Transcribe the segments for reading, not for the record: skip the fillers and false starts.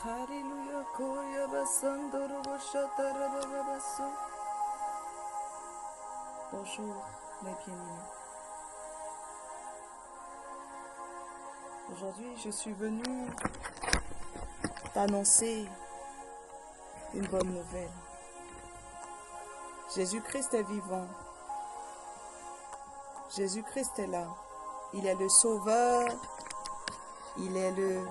Alléluia, Koya Basandoro Boshatara Bababaso. Bonjour, mes bien-aimés. Aujourd'hui, je suis venue t'annoncer une bonne nouvelle. Jésus-Christ est vivant. Jésus-Christ est là. Il est le Sauveur. Il est le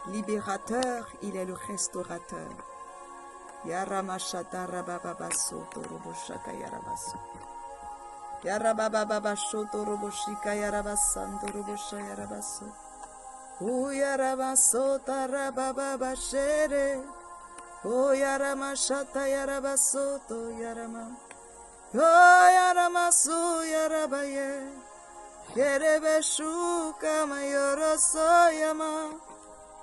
libérateur. Il est le restaurateur. Yaramashata rabababaso toroboshaka yarabaso. Yarabababasho toroboshika yarabasando robosha yarabaso. Uyarabaso tarabababashere. Oyaramashata yarabaso to yarama. Oyaramasu yarabaye. Yerebeshuka mayoroso yama.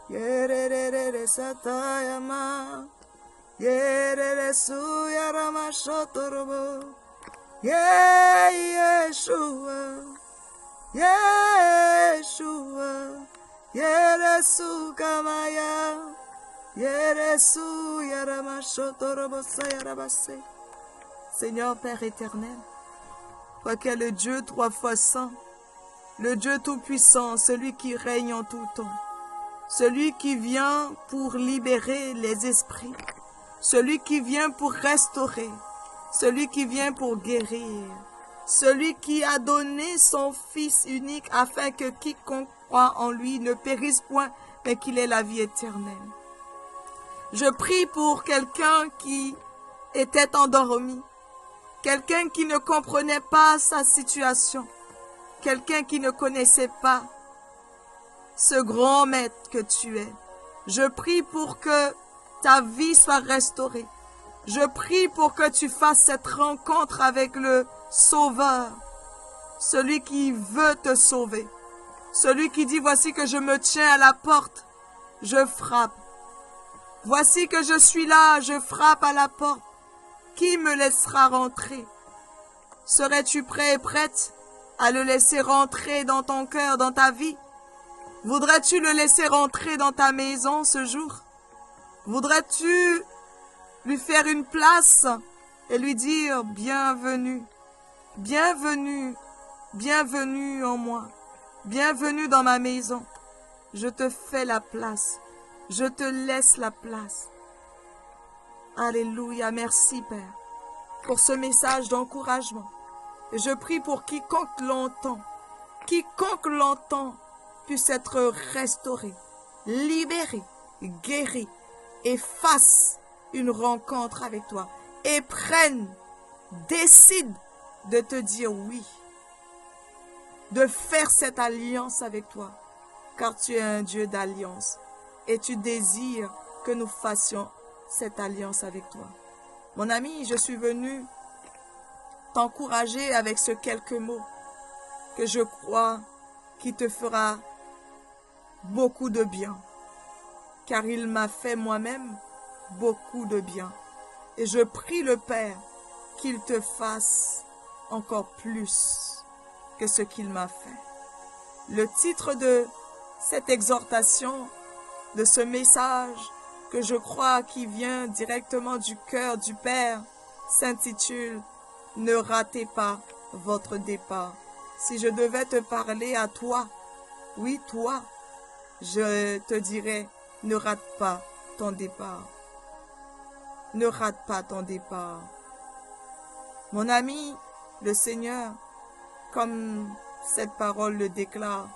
Yerere satayama. Yerere su yaramashotorobo. Yeshua. Yeshua. Yeresu kamaya. Yeresu yaramashotorobo sayarabase. Seigneur Père éternel, toi qui es le Dieu 3 fois saint, le Dieu tout-puissant, celui qui règne en tout temps, celui qui vient pour libérer les esprits, celui qui vient pour restaurer, celui qui vient pour guérir, celui qui a donné son Fils unique afin que quiconque croit en lui ne périsse point, mais qu'il ait la vie éternelle. Je prie pour quelqu'un qui était endormi, quelqu'un qui ne comprenait pas sa situation, quelqu'un qui ne connaissait pas ce grand maître que tu es. Je prie pour que ta vie soit restaurée. Je prie pour que tu fasses cette rencontre avec le Sauveur, celui qui veut te sauver, celui qui dit, voici que je me tiens à la porte, je frappe. Voici que je suis là, je frappe à la porte. Qui me laissera rentrer? Serais-tu prêt et prête à le laisser rentrer dans ton cœur, dans ta vie? Voudrais-tu le laisser rentrer dans ta maison ce jour? Voudrais-tu lui faire une place et lui dire bienvenue, bienvenue, bienvenue en moi, bienvenue dans ma maison. Je te fais la place, je te laisse la place. Alléluia, merci Père pour ce message d'encouragement. Et je prie pour quiconque l'entend puisse être restauré, libéré, guéri et fasse une rencontre avec toi et décide de te dire oui, de faire cette alliance avec toi, car tu es un Dieu d'alliance et tu désires que nous fassions cette alliance avec toi. Mon ami, je suis venu t'encourager avec ce quelques mots que je crois qui te fera beaucoup de bien, car il m'a fait moi-même beaucoup de bien. Et je prie le Père qu'il te fasse encore plus que ce qu'il m'a fait. Le titre de cette exhortation, de ce message que je crois qui vient directement du cœur du Père, s'intitule « Ne ratez pas votre départ ». Si je devais te parler à toi, oui toi, je te dirais « Ne rate pas ton départ ». Ne rate pas ton départ. Mon ami, le Seigneur, comme cette parole le déclare,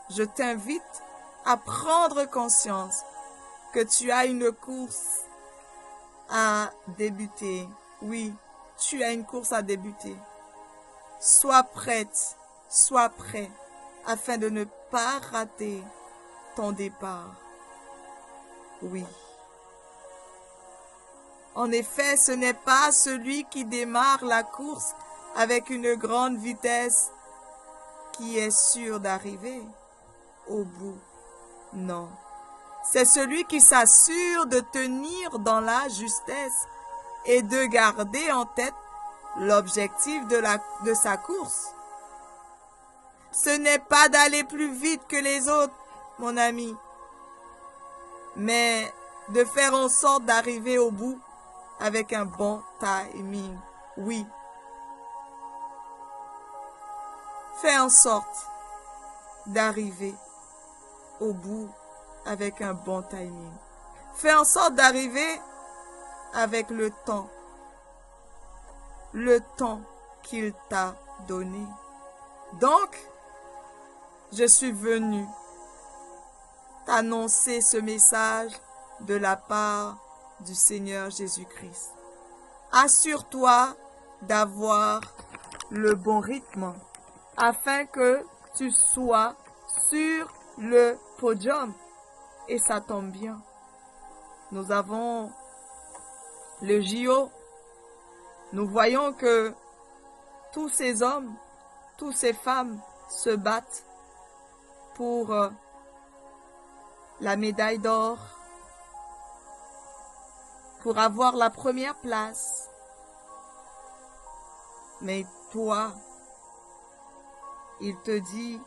je t'invite à prendre conscience que tu as une course à débuter. Oui, tu as une course à débuter. Sois prête, sois prêt, afin de ne pas rater ton départ. Oui. En effet, ce n'est pas celui qui démarre la course avec une grande vitesse qui est sûr d'arriver au bout. Non. C'est celui qui s'assure de tenir dans la justesse et de garder en tête l'objectif de sa course. Ce n'est pas d'aller plus vite que les autres, mon ami, mais de faire en sorte d'arriver au bout avec un bon timing. Oui. Fais en sorte d'arriver au bout avec un bon timing. Fais en sorte d'arriver avec le temps qu'il t'a donné. Donc, je suis venu t'annoncer ce message de la part du Seigneur Jésus-Christ. Assure-toi d'avoir le bon rythme afin que tu sois sur le podium. Et ça tombe bien. Nous avons le JO. Nous voyons que tous ces hommes, toutes ces femmes se battent pour la médaille d'or, pour avoir la première place. Mais toi, il te dit,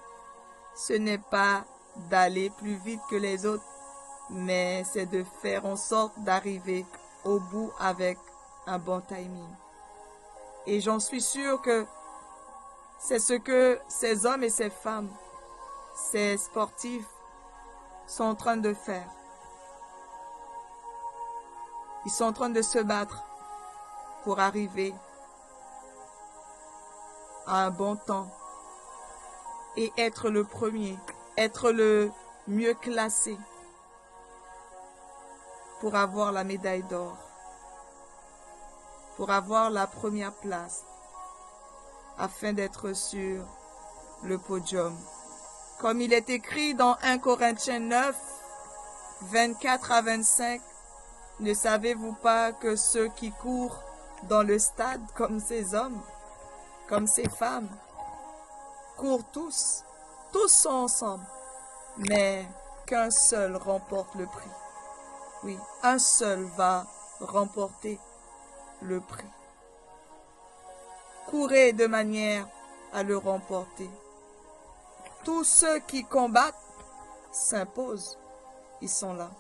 ce n'est pas d'aller plus vite que les autres, mais c'est de faire en sorte d'arriver au bout avec un bon timing. Et j'en suis sûre que c'est ce que ces hommes et ces femmes, ces sportifs sont en train de faire. Ils sont en train de se battre pour arriver à un bon temps et être le premier, être le mieux classé pour avoir la médaille d'or, pour avoir la première place, afin d'être sur le podium. Comme il est écrit dans 1 Corinthiens 9, 24 à 25, ne savez-vous pas que ceux qui courent dans le stade, comme ces hommes, comme ces femmes, courent tous sont ensemble, mais qu'un seul remporte le prix. Oui, un seul va remporter le prix. Courez de manière à le remporter. Tous ceux qui combattent s'imposent. Ils sont là.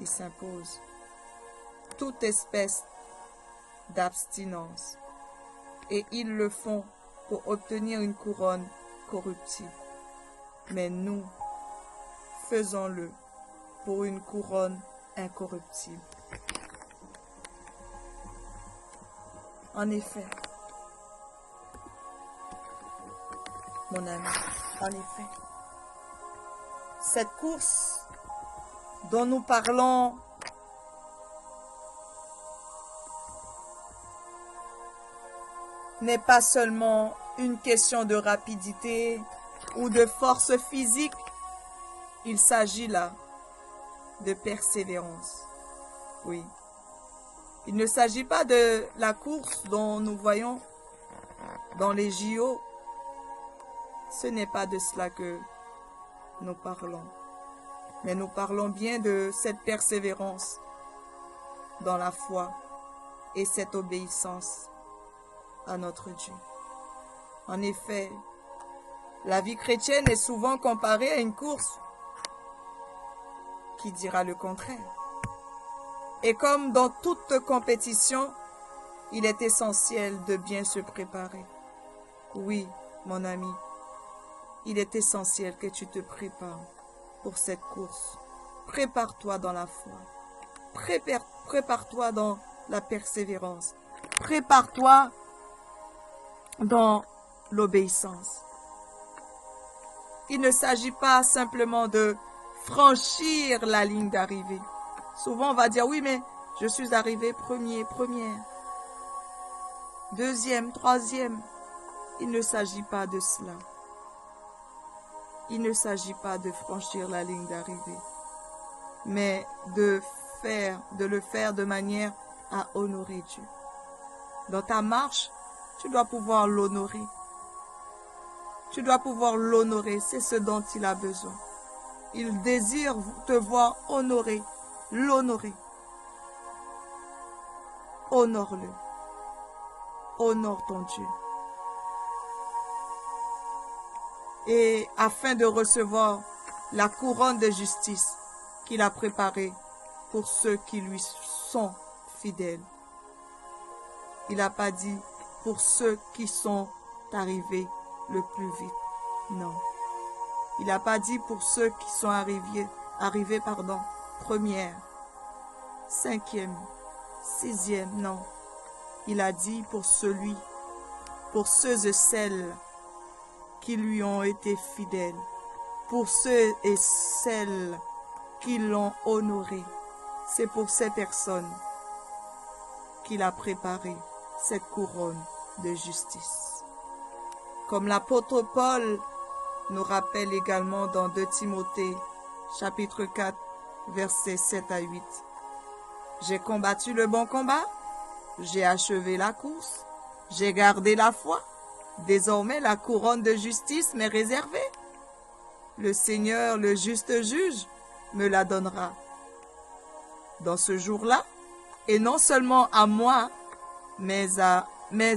Ils s'imposent. Toute espèce d'abstinence. Et ils le font pour obtenir une couronne corruptible. Mais nous, faisons-le pour une couronne incorruptible. En effet, mon ami, en effet, cette course dont nous parlons n'est pas seulement une question de rapidité ou de force physique, il s'agit là de persévérance. Oui. Il ne s'agit pas de la course dont nous voyons dans les JO. Ce n'est pas de cela que nous parlons. Mais nous parlons bien de cette persévérance dans la foi et cette obéissance à notre Dieu. En effet, la vie chrétienne est souvent comparée à une course. Qui dira le contraire? Et comme dans toute compétition, il est essentiel de bien se préparer. Oui, mon ami, il est essentiel que tu te prépares pour cette course. Prépare-toi dans la foi. Prépare-toi dans la persévérance. Prépare-toi dans l'obéissance. Il ne s'agit pas simplement de franchir la ligne d'arrivée. Souvent, on va dire, oui, mais je suis arrivé première, deuxième, troisième. Il ne s'agit pas de cela. Il ne s'agit pas de franchir la ligne d'arrivée, mais de le faire de manière à honorer Dieu. Dans ta marche, tu dois pouvoir l'honorer. Tu dois pouvoir l'honorer, c'est ce dont il a besoin. Il désire te voir honorer, l'honorer. Honore-le. Honore ton Dieu. Et afin de recevoir la couronne de justice qu'il a préparé pour ceux qui lui sont fidèles. Il n'a pas dit pour ceux qui sont arrivés le plus vite. Non. Il n'a pas dit pour ceux qui sont arrivés, première, cinquième, sixième, non. Il a dit pour ceux et celles qui lui ont été fidèles, pour ceux et celles qui l'ont honoré. C'est pour ces personnes qu'il a préparé cette couronne de justice. Comme l'apôtre Paul nous rappelle également dans 2 Timothée, chapitre 4, versets 7 à 8. J'ai combattu le bon combat, j'ai achevé la course, j'ai gardé la foi. Désormais, la couronne de justice m'est réservée. Le Seigneur, le juste juge, me la donnera. Dans ce jour-là, et non seulement à moi, mais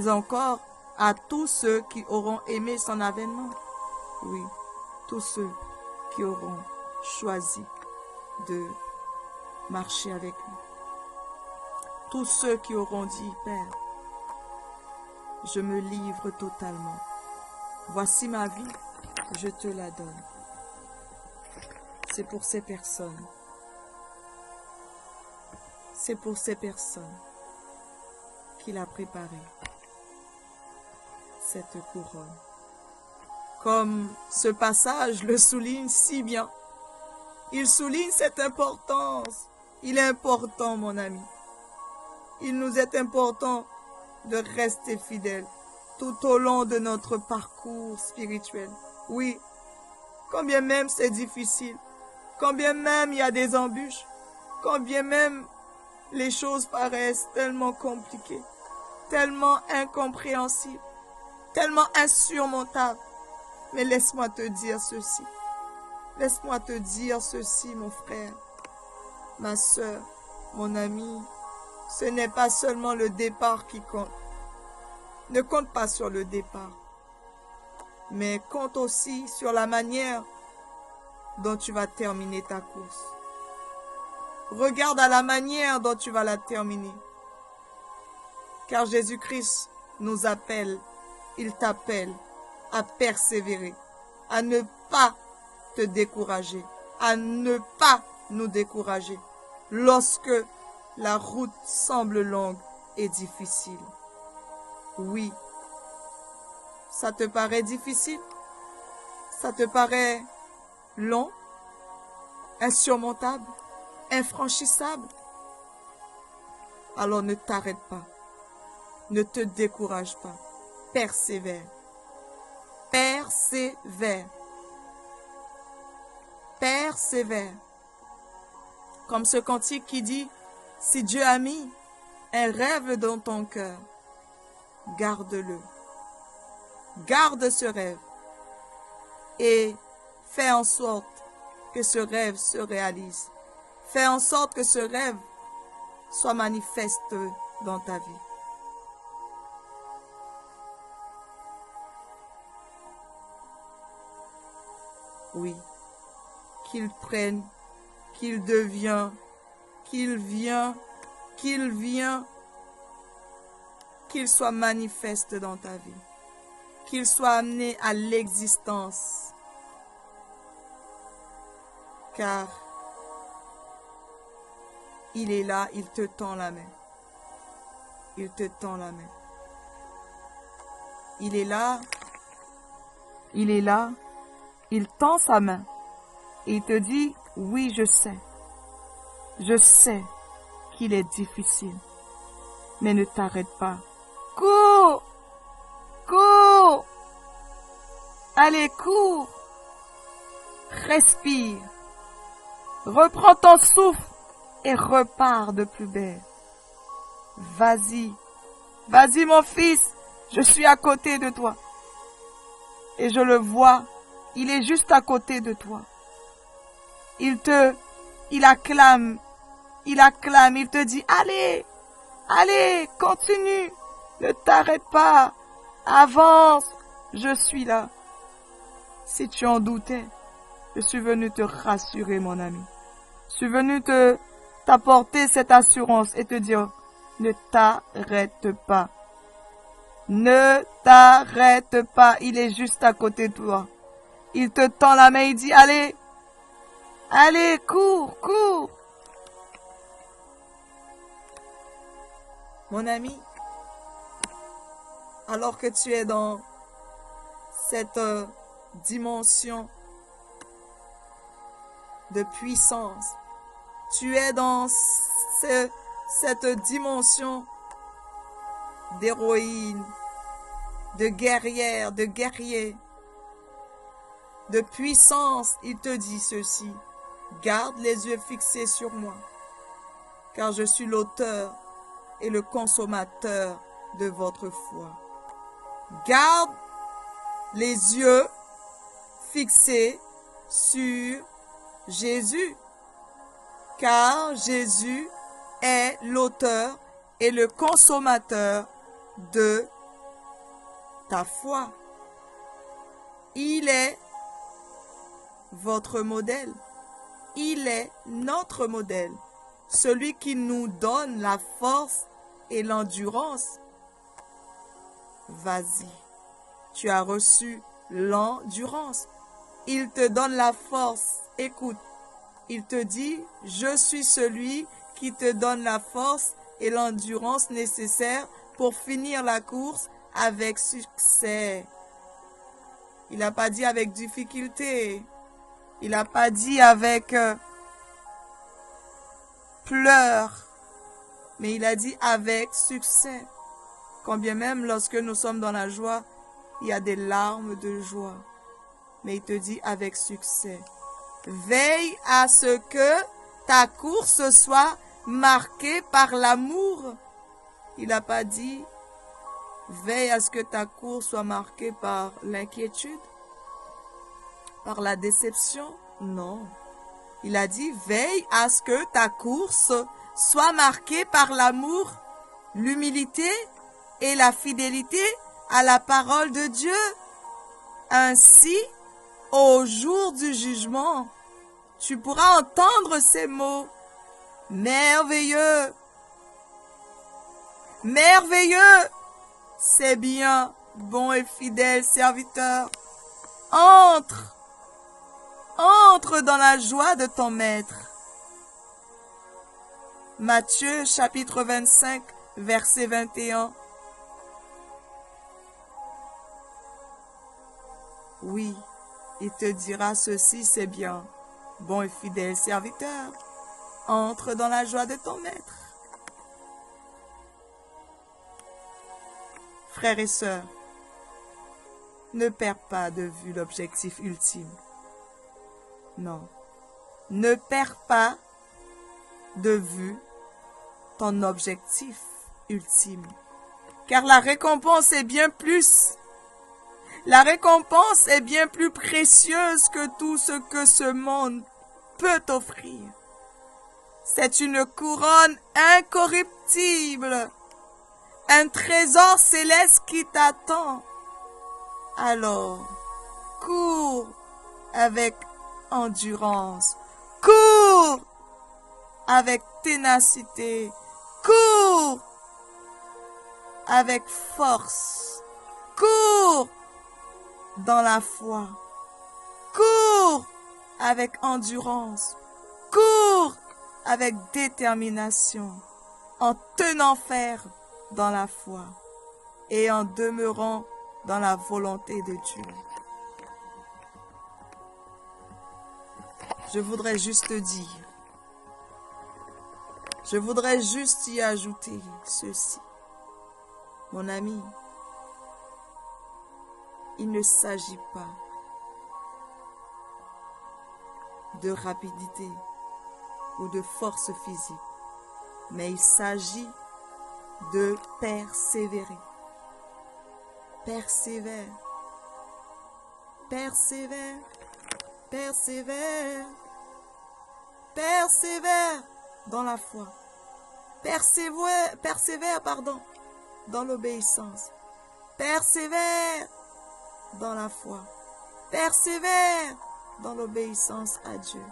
encore à tous ceux qui auront aimé son avènement. Oui, tous ceux qui auront choisi de marcher avec lui. Tous ceux qui auront dit, Père, je me livre totalement. Voici ma vie, je te la donne. C'est pour ces personnes. C'est pour ces personnes qu'il a préparé cette couronne. Comme ce passage le souligne si bien. Il souligne cette importance. Il est important, mon ami. Il nous est important de rester fidèles tout au long de notre parcours spirituel. Oui, quand bien même c'est difficile, quand bien même il y a des embûches, quand bien même les choses paraissent tellement compliquées, tellement incompréhensibles, tellement insurmontables. Mais laisse-moi te dire ceci. Laisse-moi te dire ceci, mon frère, ma soeur, mon ami. Ce n'est pas seulement le départ qui compte. Ne compte pas sur le départ, mais compte aussi sur la manière dont tu vas terminer ta course. Regarde à la manière dont tu vas la terminer. Car Jésus-Christ nous appelle, il t'appelle à persévérer, à ne pas te décourager, à ne pas nous décourager lorsque la route semble longue et difficile. Oui, ça te paraît difficile, ça te paraît long, insurmontable, infranchissable. Alors ne t'arrête pas, ne te décourage pas, persévère, persévère, persévère. Comme ce cantique qui dit, si Dieu a mis un rêve dans ton cœur, garde-le, garde ce rêve et fais en sorte que ce rêve se réalise. Fais en sorte que ce rêve soit manifeste dans ta vie. Oui, qu'il prenne, qu'il devient, qu'il vient, qu'il soit manifeste dans ta vie, qu'il soit amené à l'existence. Car il est là, il te tend la main. Il te tend la main. Il est là, il tend sa main. Et il te dit, oui, je sais qu'il est difficile, mais ne t'arrête pas. Cours, cours, allez, cours, respire, reprends ton souffle et repars de plus belle. Vas-y, vas-y mon fils, je suis à côté de toi. Et je le vois, il est juste à côté de toi. Il acclame, il te dit, allez, allez, continue, ne t'arrête pas, avance, je suis là. Si tu en doutais, je suis venu te rassurer, mon ami. Je suis venu t'apporter cette assurance et te dire, ne t'arrête pas. Ne t'arrête pas, il est juste à côté de toi. Il te tend la main, il dit, allez, allez, cours, cours. Mon ami, alors que tu es dans cette dimension de puissance, tu es dans cette dimension d'héroïne, de guerrière, de guerrier, de puissance, il te dit ceci, garde les yeux fixés sur moi, car je suis l'auteur et le consommateur de votre foi. Garde les yeux fixés sur Jésus, car Jésus est l'auteur et le consommateur de ta foi. Il est votre modèle. Il est notre modèle. Celui qui nous donne la force et l'endurance. Vas-y. Tu as reçu l'endurance. Il te donne la force. Écoute. Il te dit, je suis celui qui te donne la force et l'endurance nécessaires pour finir la course avec succès. Il n'a pas dit avec difficulté. Il n'a pas dit avec pleurs. Mais il a dit avec succès. Quand bien même lorsque nous sommes dans la joie, il y a des larmes de joie. Mais il te dit avec succès. Veille à ce que ta course soit marquée par l'amour. Il n'a pas dit veille à ce que ta course soit marquée par l'inquiétude, par la déception. Non. Il a dit veille à ce que ta course soit marquée par l'amour, l'humilité et la fidélité à la parole de Dieu. Ainsi, au jour du jugement, tu pourras entendre ces mots. Merveilleux, merveilleux, c'est bien, bon et fidèle serviteur. Entre dans la joie de ton maître. Matthieu chapitre 25, verset 21. Oui, il te dira ceci, c'est bien, bon et fidèle serviteur. Entre dans la joie de ton maître. Frères et sœurs, ne perds pas de vue l'objectif ultime. Non, ne perds pas de vue ton objectif ultime. Car la récompense est bien plus. La récompense est bien plus précieuse que tout ce que ce monde peut t'offrir. C'est une couronne incorruptible, un trésor céleste qui t'attend. Alors, cours avec endurance, cours avec ténacité, cours avec force, cours dans la foi, cours avec endurance, cours avec détermination, en tenant ferme dans la foi et en demeurant dans la volonté de Dieu. Je voudrais juste dire, je voudrais juste y ajouter ceci. Mon ami, il ne s'agit pas de rapidité ou de force physique, mais il s'agit de persévérer. Persévère, persévère, persévère, persévère dans la foi. Persévère, dans l'obéissance. Persévère dans la foi. Persévère dans l'obéissance à Dieu.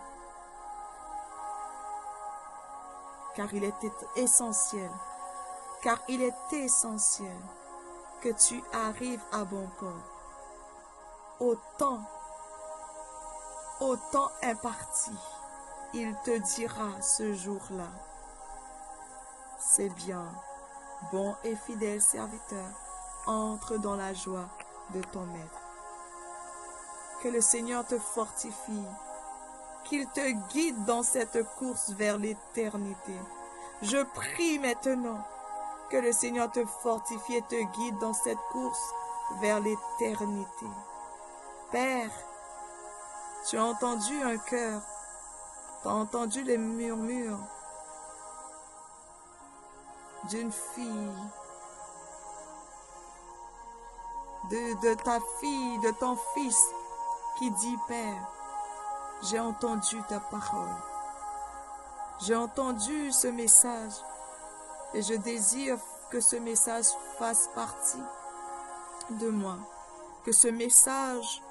car il est essentiel, que tu arrives à bon port. Au temps imparti, il te dira ce jour-là, c'est bien, bon et fidèle serviteur, entre dans la joie de ton maître. Que le Seigneur te fortifie, qu'il te guide dans cette course vers l'éternité. Je prie maintenant que le Seigneur te fortifie et te guide dans cette course vers l'éternité. Père, tu as entendu un cœur, tu as entendu les murmures d'une fille, de ta fille, de ton fils qui dit, Père, j'ai entendu ta parole, j'ai entendu ce message et je désire que ce message fasse partie de moi, que ce message,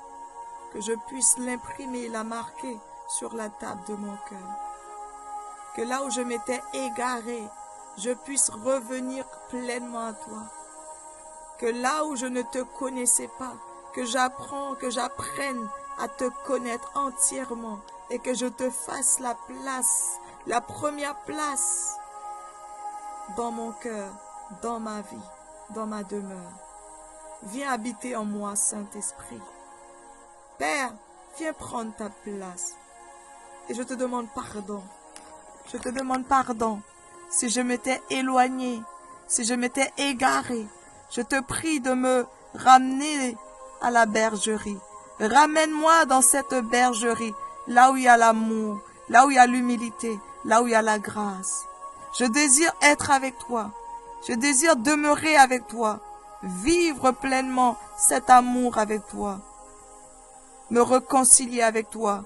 que je puisse l'imprimer, la marquer sur la table de mon cœur. Que là où je m'étais égaré, je puisse revenir pleinement à toi. Que là où je ne te connaissais pas, que j'apprenne à te connaître entièrement et que je te fasse la place, la première place dans mon cœur, dans ma vie, dans ma demeure. Viens habiter en moi, Saint-Esprit. Père, viens prendre ta place. Et je te demande pardon. Je te demande pardon si je m'étais éloigné, si je m'étais égaré. Je te prie de me ramener à la bergerie. Ramène-moi dans cette bergerie, là où il y a l'amour, là où il y a l'humilité, là où il y a la grâce. Je désire être avec toi. Je désire demeurer avec toi. Vivre pleinement cet amour avec toi. Me réconcilier avec toi.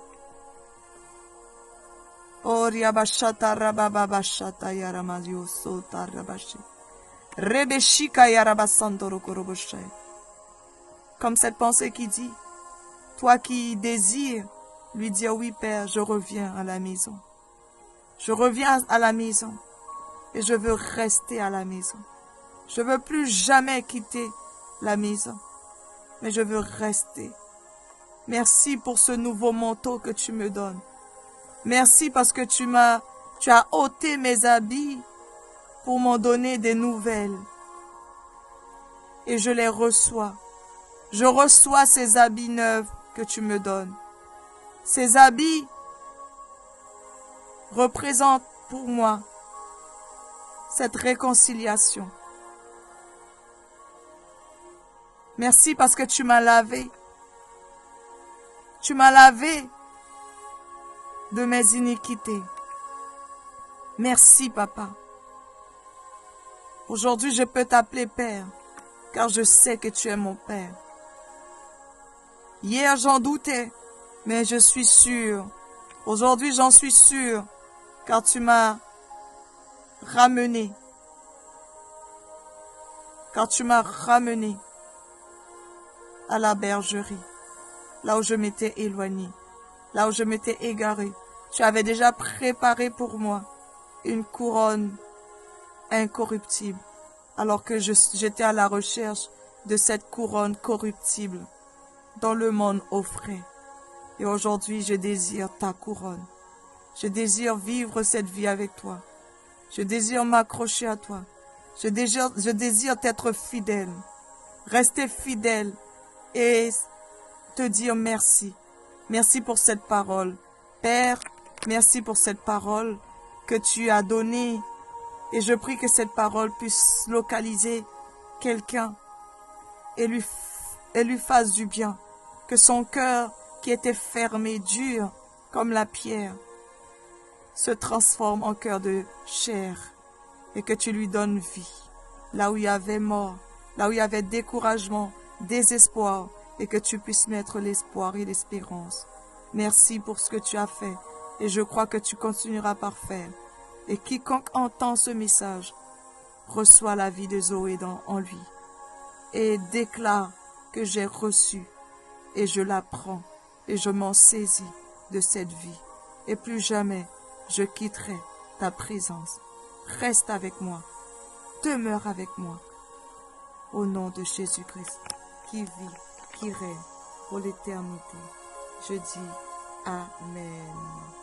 Comme cette pensée qui dit, toi qui désires lui dire, oui Père, je reviens à la maison. Je reviens à la maison et je veux rester à la maison. Je ne veux plus jamais quitter la maison, mais je veux rester. Merci pour ce nouveau manteau que tu me donnes. Merci parce que tu as ôté mes habits pour m'en donner des nouvelles. Et je les reçois. Je reçois ces habits neufs que tu me donnes. Ces habits représentent pour moi cette réconciliation. Merci parce que tu m'as lavé. Tu m'as lavé de mes iniquités. Merci, Papa. Aujourd'hui, je peux t'appeler Père, car je sais que tu es mon Père. Hier, j'en doutais, mais je suis sûr. Aujourd'hui, j'en suis sûr, car tu m'as ramené. Car tu m'as ramené à la bergerie, là où je m'étais éloigné, là où je m'étais égaré. Tu avais déjà préparé pour moi une couronne incorruptible, alors que j'étais à la recherche de cette couronne corruptible dont le monde offrait. Et aujourd'hui, je désire ta couronne. Je désire vivre cette vie avec toi. Je désire m'accrocher à toi. Je désire t'être fidèle, rester fidèle et te dire merci. Merci pour cette parole. Père, merci pour cette parole que tu as donnée. Et je prie que cette parole puisse localiser quelqu'un et lui fasse du bien. Que son cœur qui était fermé, dur comme la pierre, se transforme en cœur de chair et que tu lui donnes vie. Là où il y avait mort, là où il y avait découragement, désespoir, et que tu puisses mettre l'espoir et l'espérance. Merci pour ce que tu as fait et je crois que tu continueras par faire. Et quiconque entend ce message reçoit la vie de Zoé en lui et déclare que j'ai reçu et je la prends et je m'en saisis de cette vie et plus jamais je quitterai ta présence. Reste avec moi. Demeure avec moi. Au nom de Jésus-Christ, qui vit, qui règne pour l'éternité. Je dis Amen.